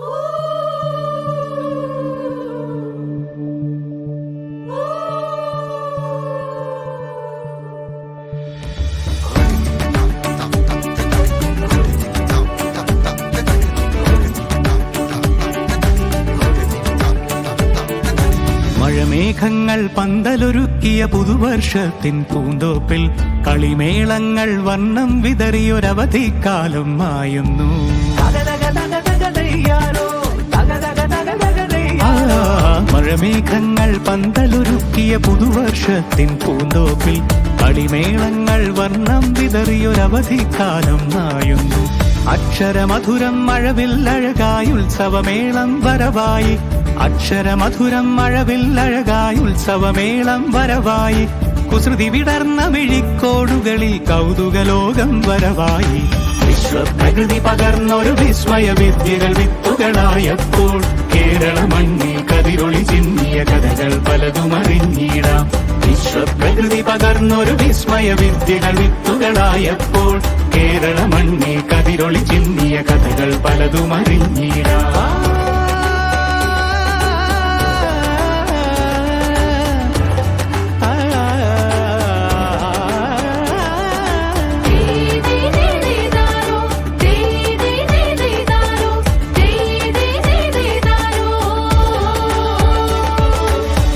മഴമേഘങ്ങൾ പന്തലൊരുക്കിയ പുതുവർഷത്തിൻ പൂന്തോപ്പിൽ കളിമേളങ്ങൾ വർണ്ണം വിതറിയൊരവധിക്കാലം മായുന്നു. മഴമേഘങ്ങൾ പന്തലൊരുക്കിയ പുതുവർഷത്തിൻ പൂന്തോപ്പിൽ കളിമേളങ്ങൾ വർണ്ണം വിതറിയൊരവധിക്കാലം മായുന്നു. അക്ഷരമധുരം മഴവില്ലഴകായി ഉത്സവമേളം വരവായി. അക്ഷരമധുരം മഴവില്ലഴകായി ഉത്സവമേളം വരവായി. കുസൃതി വിടർന്ന മിഴിക്കോടുകളിൽ കൗതുകലോകം വരവായി. വിശ്വപ്രകൃതി പകർന്നൊരു വിസ്മയ വിദ്യകൾ വിത്തുകളായപ്പോൾ കേരള മണ്ണിൽ കതിരൊളി ചിന്നിയ കഥകൾ പലതും അറിഞ്ഞിടാം. വിശ്വപ്രകൃതി പകർന്നൊരു വിസ്മയ വിദ്യകൾ വിത്തുകളായപ്പോൾ കേരള മണ്ണിൽ കതിരൊളി ചിന്നിയ കഥകൾ പലതും അറിഞ്ഞിടാം.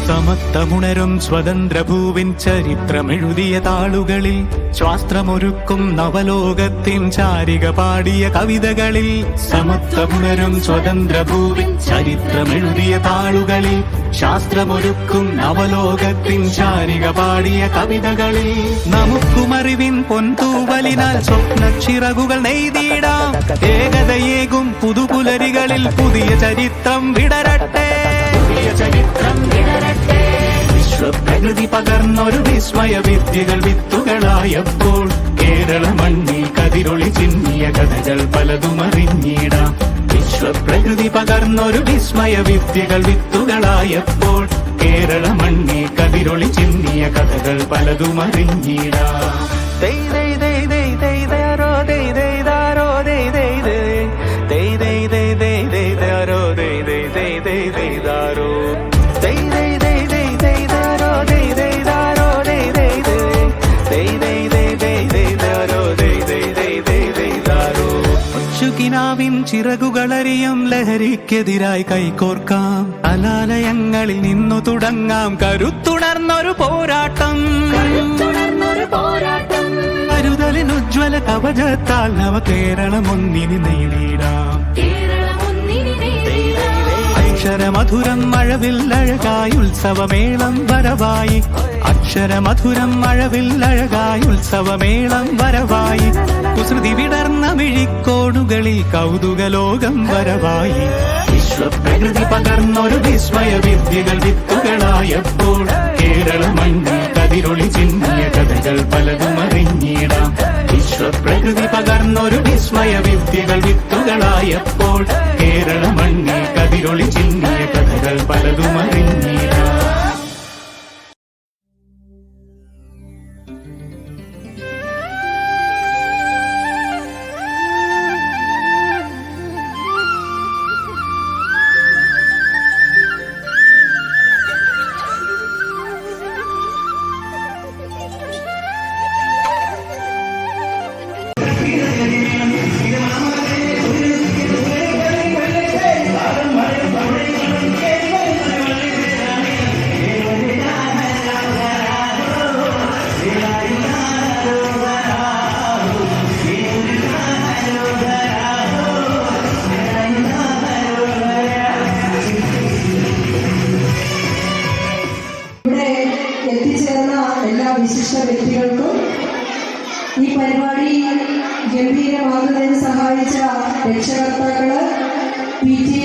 സമത്വമുണരും സ്വതന്ത്രഭൂവിൻ ചരിത്രമെഴുതിയ താളുകളിൽ ശാസ്ത്രമൊരുക്കും നവലോകത്തിൻ ചാരിക പാടിയ കവിതകളിൽ. സമത്വമുണരും സ്വതന്ത്രഭൂവിൻ ചരിത്രമെഴുതിയ താളുകളിൽ ശാസ്ത്രമൊരുക്കും നവലോകത്തിൻ ചാരിക പാടിയ കവിതകളിൽ. നമുക്കുമറിവിൻ പൊൻതൂവലിനാൽ സ്വപ്നച്ചിറകുകൾ നെയ്തിടാം. ഏകതയേകും പുതുപുലരികളിൽ പുതിയ ചരിത്രം വിടരട്ടെ. ചരിത്രം വിടരട്ടെ. വിശ്വപ്രകൃതി പകർന്നൊരു വിസ്മയ വിദ്യകൾ വിത്തുകളായപ്പോൾ കേരള മണ്ണിൽ കതിരൊളി ചിന്നിയ കഥകൾ പലതും അറിഞ്ഞിടാം. വിശ്വപ്രകൃതി പകർന്നൊരു വിസ്മയ വിദ്യകൾ വിത്തുകളായപ്പോൾ കേരള മണ്ണിൽ കതിരൊളി ചിന്നിയ കഥകൾ പലതും അറിഞ്ഞിടാം. ിൻ ചിറകുകളറിയും ലഹരിക്കെതിരായി കൈകോർക്കാം. കലാലയങ്ങളിൽ നിന്നു തുടങ്ങാം കരുത്തുണർന്നൊരു പോരാട്ടം. കരുതലിനുജ്വല കവചത്താൽ നവ കേരളം ഒന്നിനി നേടിടാം. അക്ഷരമധുരം മഴവില്ലഴകായി ഉത്സവമേളം വരവായി. അക്ഷരമധുരം മഴവില്ലഴകായി ഉത്സവമേളം വരവായി. കുസൃതി വിടർന്ന മിഴിക്കോടുകളിൽ കൗതുകലോകം വരവായി. വിശ്വപ്രകൃതി പകർന്നൊരു വിസ്മയ വിദ്യകൾ വിത്തുകളായപ്പോൾ കേരള മണ്ണിൽ കതിരൊളി ചിന്നിയ കഥകൾ പലതും അറിഞ്ഞിടാം. വിശ്വപ്രകൃതി പകർന്നൊരു വിസ്മയ വിദ്യകൾ വിത്തുകളായപ്പോൾ കേരള മണ്ണിൽ കതിരൊളി ചിന്നിയ കഥകൾ പലതും അറിഞ്ഞിടാം. വിശിഷ്ട വ്യക്തികൾക്കും ഈ പരിപാടി ഗംഭീരമാകുന്നതിന് സഹായിച്ച രക്ഷകർത്താക്കള്, PTA